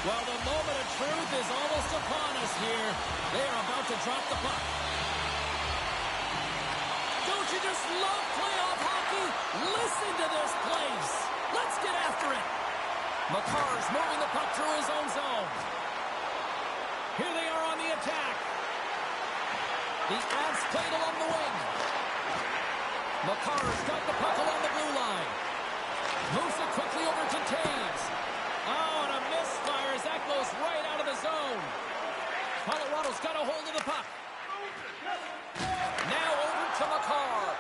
Well, the moment of truth is almost upon us here. They are about to drop the puck. Don't you just love playoff hockey? Listen to this place. Let's get after it. Makar's moving the puck through his own zone. Here they are on the attack. The Avs played along the wing. Makar's got the puck along the blue line. Moves it quickly over to Taves. Oh, and a misfire as that goes right out of the zone. Colorado's got a hold of the puck. Now over to Makar.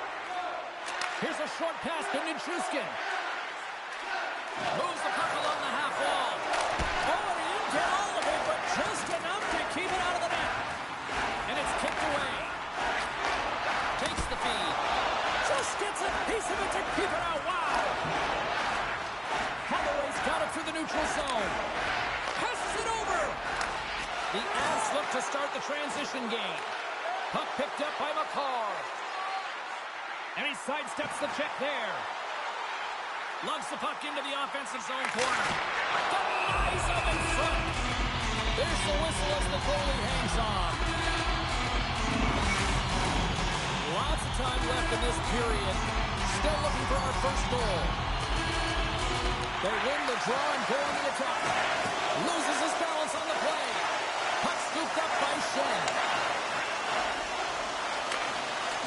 Here's a short pass to Nichushkin. Moves the puck along the half wall. Oh, and he didn't get all of it, but just enough to keep it out of the net. And it's kicked away. Takes the feed. Just gets a piece of it to keep it out. Wow. Holloway's got it through the neutral zone. Passes it over. The Avs look to start the transition game. Puck picked up by Makar. And he sidesteps the check there. Lugs the puck into the offensive zone corner. Denies him in front. There's the whistle as the goalie hangs on. Lots of time left in this period. Still looking for our first goal. They win the draw and go on the attack. Loses his balance on the play. Puck scooped up by Shen.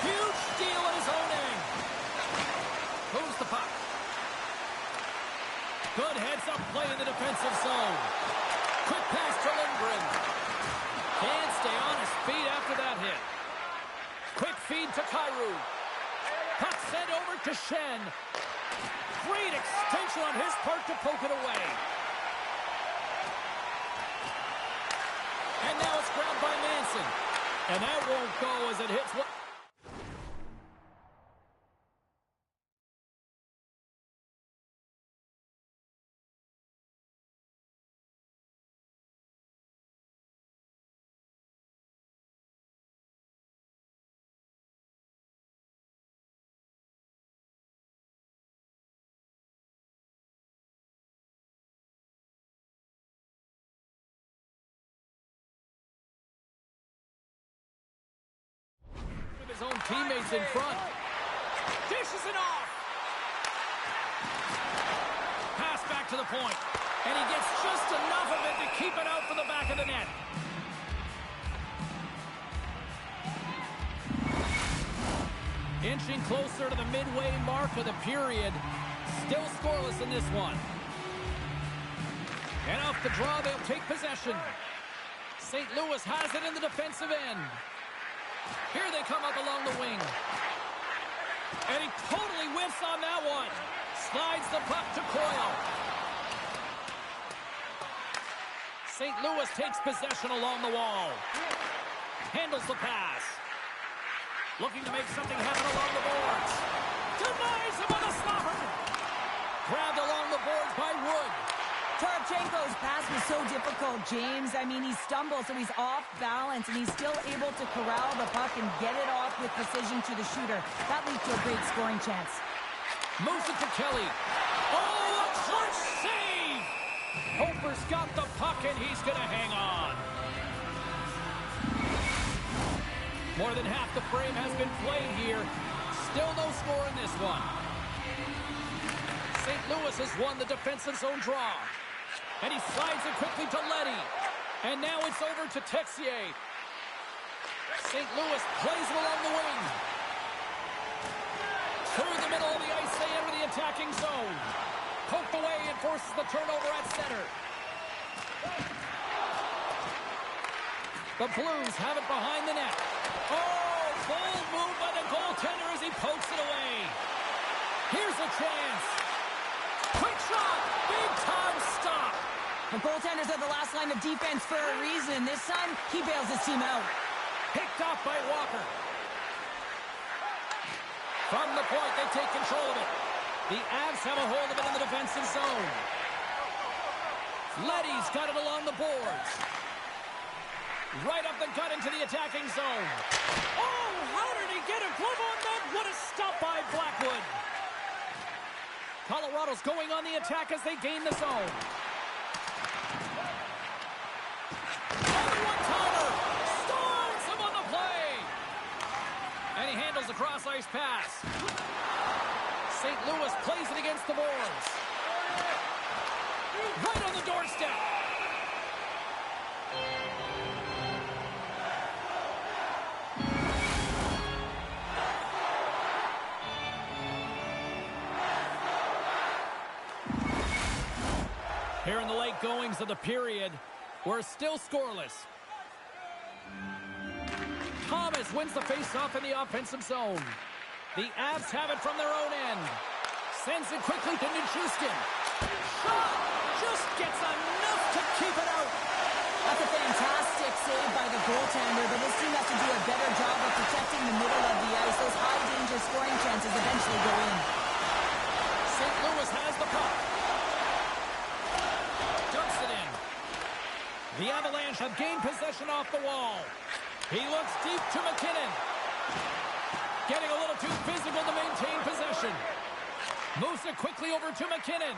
Huge steal at his own end. Moves the puck. Good heads-up play in the defensive zone. Quick pass to Lindgren. Can't stay on his feet after that hit. Quick feed to Kyrou. Puck sent over to Shen. Great extension on his part to poke it away. And now it's grabbed by Manson. And that won't go as it hits what... his own teammates in front. Dishes it off. Pass back to the point. And he gets just enough of it to keep it out for the back of the net. Inching closer to the midway mark of the period. Still scoreless in this one. And off the draw, they'll take possession. St. Louis has it in the defensive end. Here they come up along the wing. And he totally whiffs on that one. Slides the puck to Coyle. St. Louis takes possession along the wall. Handles the pass. Looking to make something happen along the boards. Denies him on the slapper. Grabbed along the boards by Wood. Tarchenko's pass was so difficult, James. I mean, he stumbles, so he's off balance, and he's still able to corral the puck and get it off with precision to the shooter. That leads to a great scoring chance. Moves it to Kelly. Oh, a clutch save! Hofer's got the puck, and he's going to hang on. More than half the frame has been played here. Still no score in this one. St. Louis has won the defensive zone draw. And he slides it quickly to Leddy. And now it's over to Texier. St. Louis plays it along the wing. Through the middle of the ice, they enter the attacking zone. Poked away and forces the turnover at center. The Blues have it behind the net. Oh, bold move by the goaltender as he pokes it away. Here's a chance. Quick shot. Big time stop. The goaltenders are the last line of defense for a reason. This time, he bails his team out. Picked off by Walker. From the point, they take control of it. The Avs have a hold of it in the defensive zone. Leddy's got it along the boards. Right up the gut into the attacking zone. Oh, how did he get a glove on that? What a stop by Blackwood. Colorado's going on the attack as they gain the zone. a cross-ice pass. St. Louis plays it against the boards. Right on the doorstep. Here in the late goings of the period, we're still scoreless. Thomas wins the faceoff in the offensive zone. The Avs have it from their own end. Sends it quickly to Nichushkin. Shot! Just gets enough to keep it out. That's a fantastic save by the goaltender, but this team has to do a better job of protecting the middle of the ice. Those high-danger scoring chances eventually go in. St. Louis has the puck. Dumps it in. The Avalanche have gained possession off the wall. He looks deep to McKinnon. Getting a little too physical to maintain possession. Moves it quickly over to McKinnon.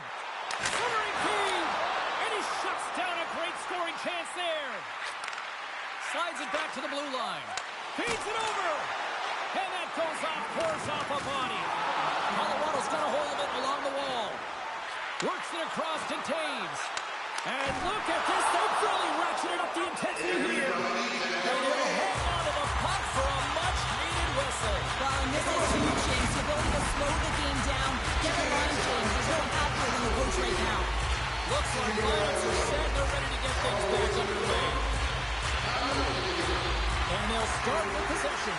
Centering feed. And he shuts down a great scoring chance there. Slides it back to the blue line. Feeds it over. And that goes off, pours off a body. Colorado's got a hold of it along the wall. Works it across to Taves. And look at this. They've really ratcheted up the intensity here. And they'll hold on to the puck for a much-needed whistle. Well, and this is huge, James. The ability to slow the game down, get the line change. There's no outfield in the coach right now. Looks like lineups are set. They're ready to get things back underway. And they'll start with possession.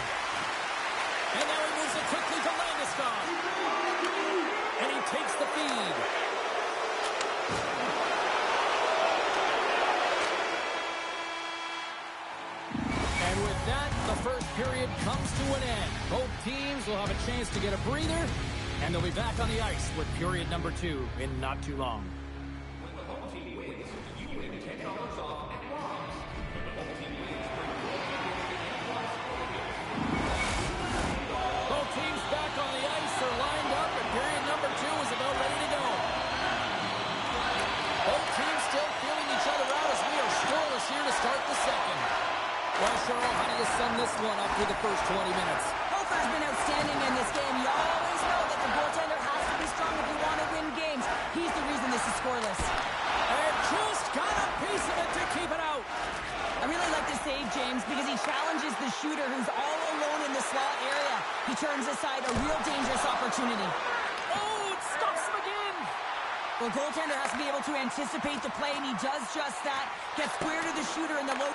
And now he moves it quickly to Landeskog. And he takes the feed. And with that, the first period comes to an end. Both teams will have a chance to get a breather, and they'll be back on the ice with period number 2 in not too long. Both teams back on the ice are lined up, and period number 2 is about ready to go. Both teams still feeling each other out as we are scoreless here to start the second. Well, Cheryl, how do you sum this one up through the first 20 minutes? Hofer's been outstanding in this game. You always know that the goaltender has to be strong if you want to win games. He's the reason this is scoreless. And just got a piece of it to keep it out. I really like the save, James, because he challenges the shooter who's all alone in the slot area. He turns aside a real dangerous opportunity. Oh, it stops him again. Well, goaltender has to be able to anticipate the play, and he does just that. Gets square to the shooter in the low...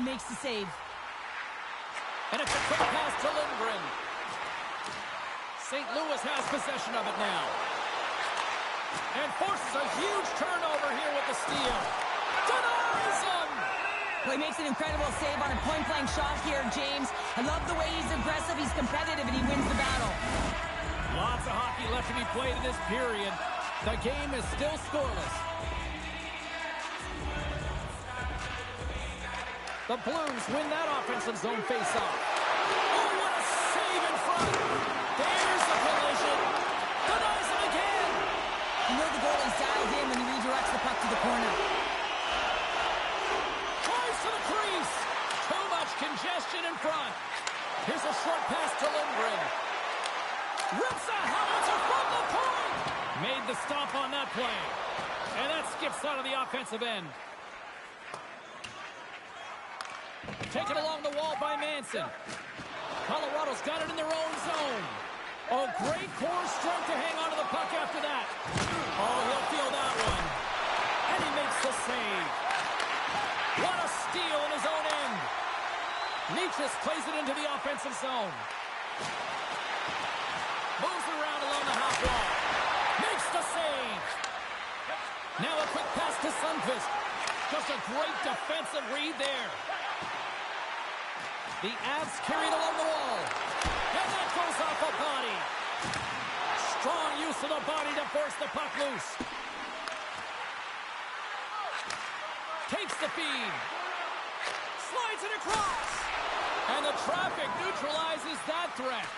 makes the save. And it's a quick pass to Lindgren. St. Louis has possession of it now. And forces a huge turnover here with the steal. Denies him! Well, he makes an incredible save on a point-blank shot here, James. I love the way he's aggressive, he's competitive, and he wins the battle. Lots of hockey left to be played in this period. The game is still scoreless. The Blues win that offensive zone faceoff. Oh, what a save in front! There's the collision. Denies him again. You know the goalie's dialed in when he redirects the puck to the corner. Drives to the crease. Too much congestion in front. Here's a short pass to Lindgren. Rips a howitzer from the point. Made the stop on that play. And that skips out of the offensive end. Taken along the wall by Manson. Colorado's got it in their own zone. Oh, great core strength to hang on to the puck after that. Oh, he'll feel that one. And he makes the save. What a steal in his own end. Nietzsche plays it into the offensive zone. Moves around along the half wall. Makes the save. Now a quick pass to Sundqvist. Just a great defensive read there. The Avs carried along the wall. And that goes off a body. Strong use of the body to force the puck loose. Takes the feed. Slides it across. And the traffic neutralizes that threat.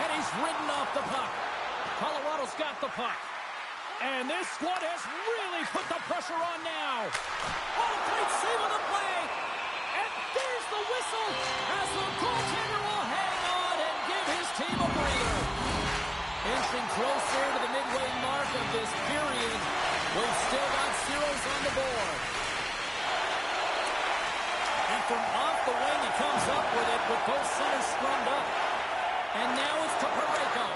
And he's ridden off the puck. Colorado's got the puck. And this squad has really put the pressure on now. Oh, great save on the play. And there's the whistle as the goaltender will hang on and give his team a breather. Inching closer to the midway mark of this period. We've still got zeros on the board. And from off the wing, he comes up with it with both centers scrummed up. And now it's to Parayko.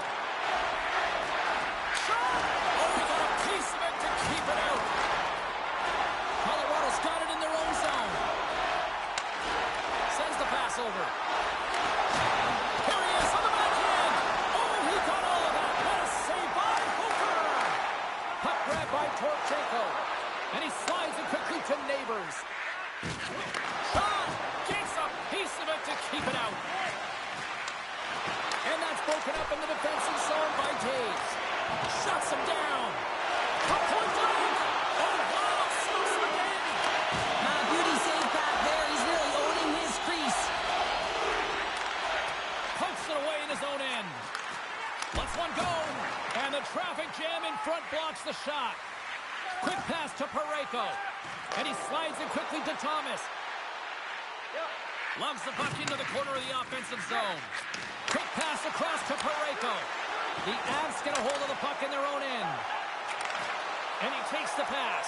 Keep it out. Colorado's got it in their own zone. Sends the pass over. Here he is on the backhand. Oh, he got all of that. What a save by Hooker. Puck grab by Torchenko. And he slides it quickly to Neighbors. Shot. Gets a piece of it to keep it out. And that's broken up in the defensive zone by Taves. Shuts him down. Beauty save back there. He's really owning his crease. Pokes it away in his own end. Lets one go. And the traffic jam in front blocks the shot. Quick pass to Parayko. And he slides it quickly to Thomas. Loves the puck into the corner of the offensive zone. Quick pass across to Parayko. The Avs get a hold of the puck in their own end. And he takes the pass.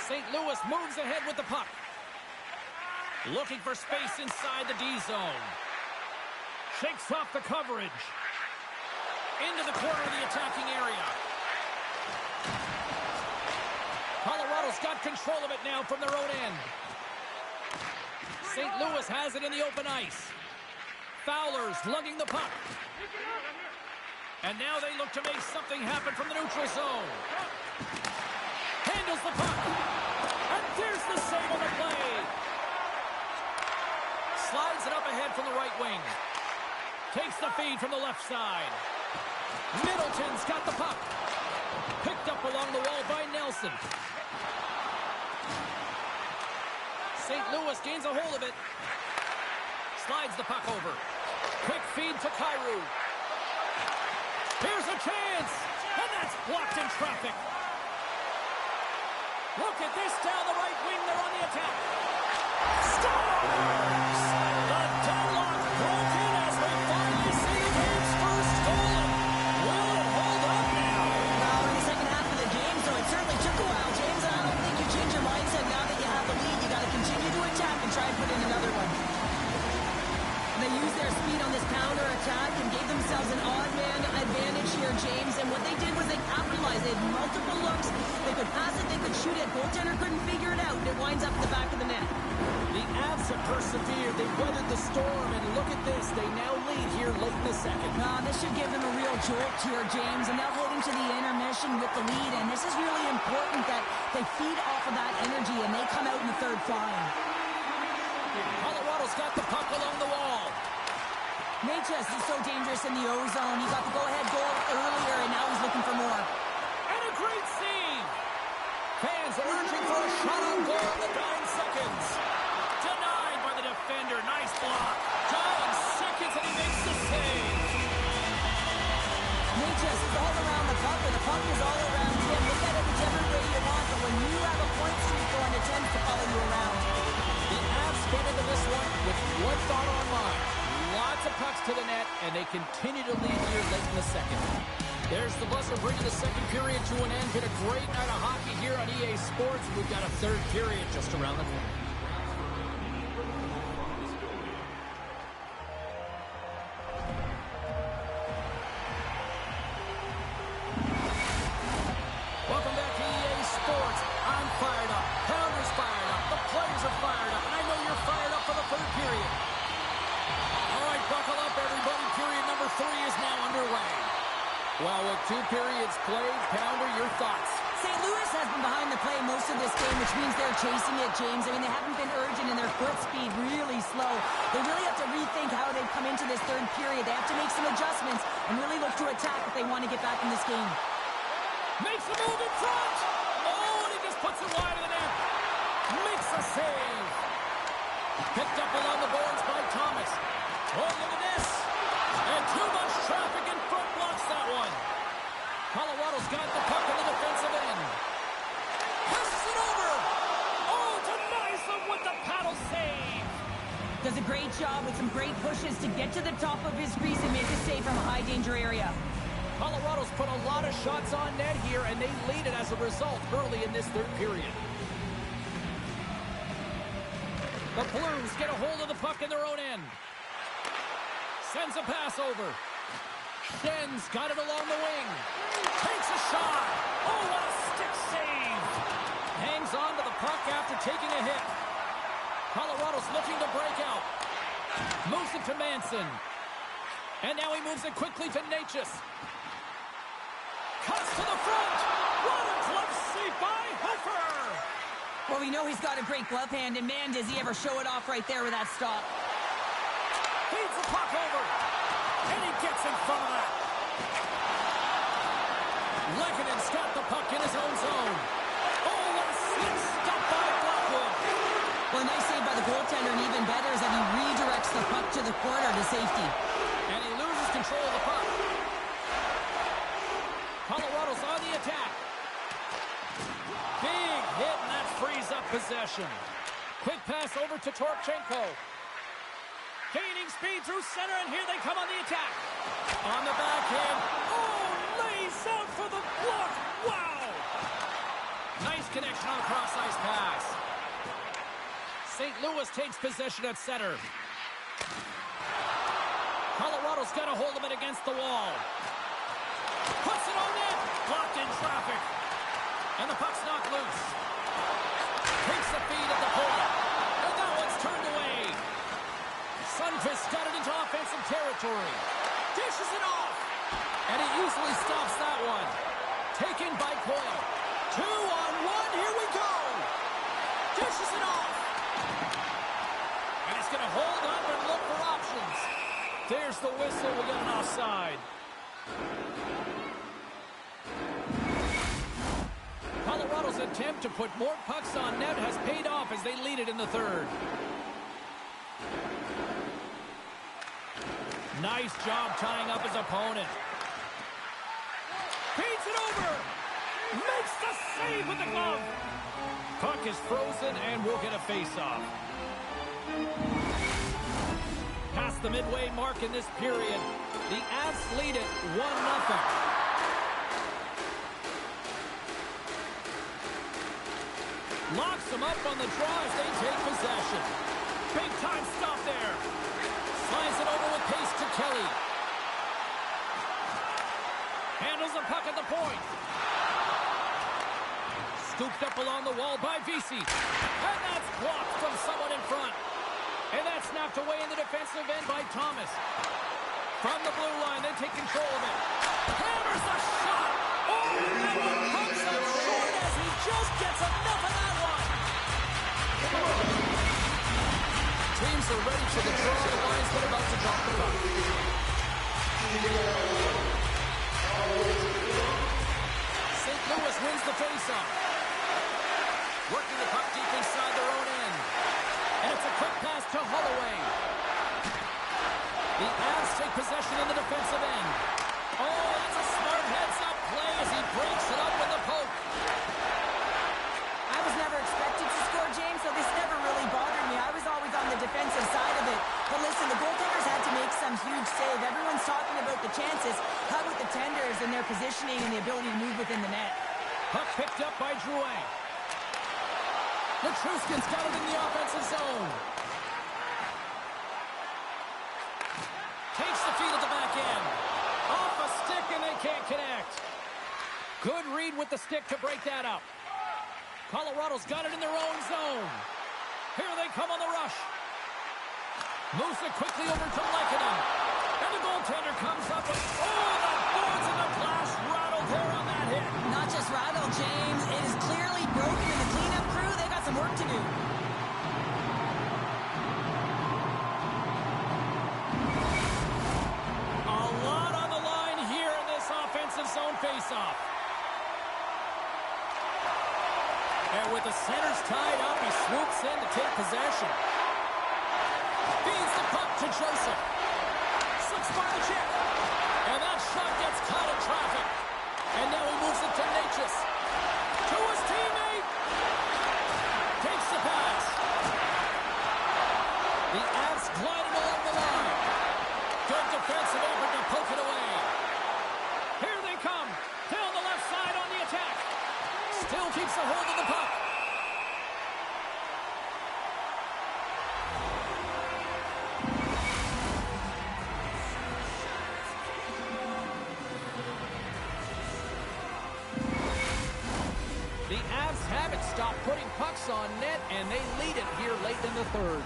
St. Louis moves ahead with the puck. Looking for space inside the D zone. Shakes off the coverage. Into the corner of the attacking area. Colorado's got control of it now from their own end. St. Louis has it in the open ice. Fowler's lugging the puck. And now they look to make something happen from the neutral zone. Handles the puck. And there's the save on the play. Slides it up ahead from the right wing. Takes the feed from the left side. Middleton's got the puck. Picked up along the wall by Nelson. St. Louis gains a hold of it. Slides the puck over. Quick feed to Kyrou. Here's a chance, and that's blocked in traffic. Look at this down the right wing. They're on the attack. Scores! The deadlock broken as we finally see the game's first goal. Will it hold up now? Well, in the second half of the game, so it certainly took a while, James. And I don't think you change your mindset now that you have the lead. You got to continue to attack and try and put in another one. They used their speed on this counter attack and gave themselves an odd man advantage here, James. And what they did was they capitalized. They had multiple looks and shoot it. Goaltender couldn't figure it out. It winds up in the back of the net. The Avs have persevered. They've weathered the storm, and look at this. They now lead here late in the second. This should give them a real jolt here, James, and now heading to the intermission with the lead, and this is really important that they feed off of that energy, and they come out in the third flying. Colorado's got the puck along the wall. Natchez is so dangerous in the O-zone. He got the go-ahead goal earlier, and now he's looking for more. And a great save! Fans are urging for a shot on goal in the 9 seconds. Denied by the defender. Nice block. 9 seconds, and he makes the save. Natchez is all around the puck, and the puck is all around him. Look at it whichever way you want, but when you have a point streak going, it tends to follow you around. The Avs get into this one with one thought on mind. Lots of pucks to the net, and they continue to lead here late in the second. There's the buzzer bringing the second period to an end. Been a great night of hockey here on EA Sports. We've got a third period just around the corner. Welcome back to EA Sports. I'm fired up. Pounder's fired up. The players are fired up. And I know you're fired up for the third period. All right, buckle up, everybody. Period number 3 is now underway. Well, with 2 periods played, Pounder, your thoughts? St. Louis has been behind the play most of this game, which means they're chasing it, James. I mean, they haven't been urgent and their foot speed really slow. They really have to rethink how they've come into this third period. They have to make some adjustments and really look to attack if they want to get back in this game. Makes a move in front! Oh, and he just puts it wide of the net. Makes a save. Picked up along the boards by Thomas. Oh, look at this. And too much traffic in front blocks that one. Colorado's got the puck in the defensive end. Passes it over. Oh, denies them with the paddle save. Does a great job with some great pushes to get to the top of his crease and make a save from a high danger area. Colorado's put a lot of shots on net here, and they lead it as a result early in this third period. The Blues get a hold of the puck in their own end. Sends a pass over. Schen's got it along the wing. Takes a shot. Oh, what a stick save. Hangs on to the puck after taking a hit. Colorado's looking to break out. Moves it to Manson. And now he moves it quickly to Natchez. Cuts to the front. What a glove save by Hofer. Well, we know he's got a great glove hand, and man, does he ever show it off right there with that stop. Feeds the puck over. And he gets in front of that. Lekkonen's got the puck in his own zone. Oh, what a slick stop by Blackwood. Well, a nice save by the goaltender, and even better is that he redirects the puck to the corner to safety. And he loses control of the puck. Colorado's on the attack. Big hit, and that frees up possession. Quick pass over to Torchenko. Gaining speed through center, and here they come on the attack. On the backhand. Oh, lays out for the block. Wow. Nice connection on the cross-ice pass. St. Louis takes possession at center. Colorado's got a hold of it against the wall. Puts it on net. Blocked in traffic. And the puck's knocked loose. Takes the feed at the point. And that one's turned away. Sundqvist got it into offensive territory. Dishes it off. And he usually stops that one. Taken by Coyle. 2-on-1. Here we go. Dishes it off. And he's going to hold up and look for options. There's the whistle. We got an offside. Colorado's attempt to put more pucks on net has paid off as they lead it in the third. Nice job tying up his opponent. Feeds it over. Makes the save with the glove. Puck is frozen and we'll get a face-off. Past the midway mark in this period, the Avs lead it 1-0. Locks them up on the draw as they take possession. Big time stop there. Slides it over with pace to Kelly. Handles the puck at the point. Scooped up along the wall by VC. And that's blocked from someone in front. And that's knocked away in the defensive end by Thomas. From the blue line, they take control of it. Hammers the shot. Oh, that one comes up short as he just gets enough of that one. Teams are ready for the draw. The linesman about to drop the puck. St. Louis wins the faceoff. Working the puck deep inside their own end. And it's a quick pass to Holloway. The Avs take possession in the defensive end. Oh, that's a smart heads-up play as he breaks it up with a poke. I was never expected to score, James, so this never really bothered me. I was always on the defensive side of it. But listen, the goaltenders had to make some huge save. Everyone's talking about the chances. How about the tenders and their positioning and the ability to move within the net? Puck picked up by Drouin. Latruskin's got it in the offensive zone. Takes the feed at the back end. Off a stick and they can't connect. Good read with the stick to break that up. Colorado's got it in their own zone. Here they come on the rush. Moves it quickly over to Lehkonen. And the goaltender comes up with, oh, the boards and the glass rattled there on that hit. Not just rattled, James. It is clearly broken in the cleanup crew. They got some work to do. A lot on the line here in this offensive zone faceoff. And with the centers tied up, he swoops in to take possession. Feeds the puck to Joseph. Slips by the chip. And that shot gets caught in traffic. And now he moves it to Natchez. To his teammate. Takes the pass. The Avs gliding along the line. Good defensive effort to poke it away. Here they come. Down the left side on the attack. Still keeps a hold of the puck. The Avs haven't stopped putting pucks on net, and they lead it here late in the third.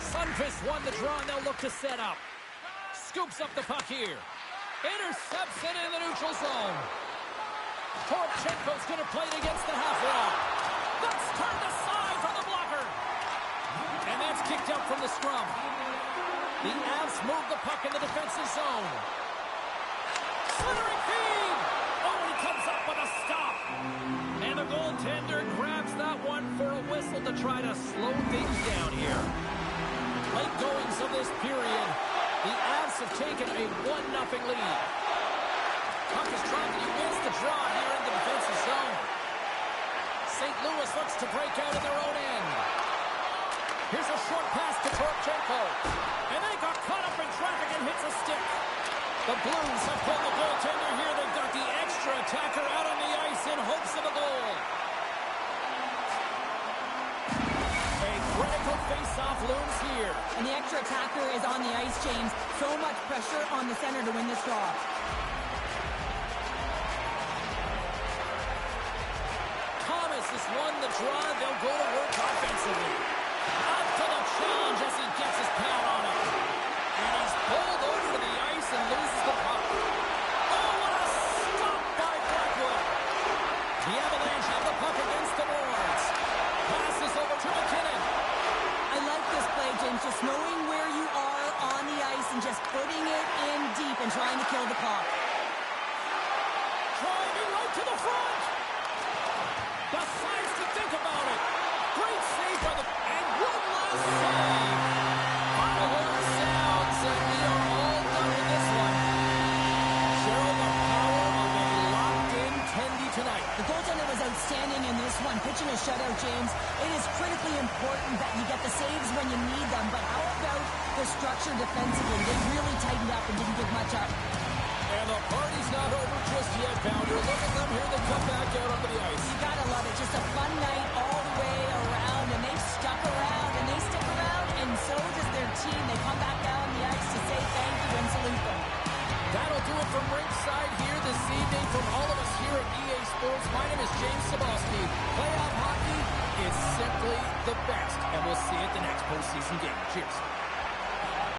Sundqvist won the draw, and they'll look to set up. Scoops up the puck here. Intercepts it in the neutral zone. Toropchenko's going to play it against the half wall. That's turned aside from the blocker. And that's kicked out from the scrum. The Avs move the puck in the defensive zone. Slithering feed. Oh, he comes up with a stop. And the goaltender grabs that one for a whistle to try to slow things down here. Late goings of this period. The Avs have taken a 1-0 lead. Puck is dropped and he wins the draw here in the defensive zone. St. Louis looks to break out in their own end. Here's a short pass to Toropchenko. And they got caught up in traffic and hits a stick. The Blues have pulled the goaltender here. They've got the extra attacker out on the ice in hopes of a goal. A critical face-off looms here. And the extra attacker is on the ice, James. So much pressure on the center to win this draw. Thomas has won the draw. They'll go to work offensively. Up to the challenge as he gets his pad on it. And he's pulled over to the ice and loses the puck. Oh, what a stop by Blackwood. The Avalanche have the puck against the boards. Passes over to McKinnon. I like this play, James. Just knowing where you are on the ice and just putting it in deep and trying to kill the clock. Driving right to the front. Decides to think about it. Great save by the... And one last save. Final horn sounds, and we are all done with this one. Cheryl, the power of a locked-in Tendy tonight. The goaltender was outstanding in this one. Pitching a shutout, James. It is critically important that you get the saves when you need them. But how about the structure defensively? They really tightened up and didn't give much up. And the party's not over just yet, Pounder. Look at them here. They come back out onto the ice. You gotta love it. Just a fun night all the way around. And they stuck around and they stick around. And so does their team. They come back down the ice to say thank you and salute them. That'll do it from ringside here this evening. From all of us here at folks. My name is James Saboski. Playoff hockey is simply the best, and we'll see you at the next postseason game. Cheers.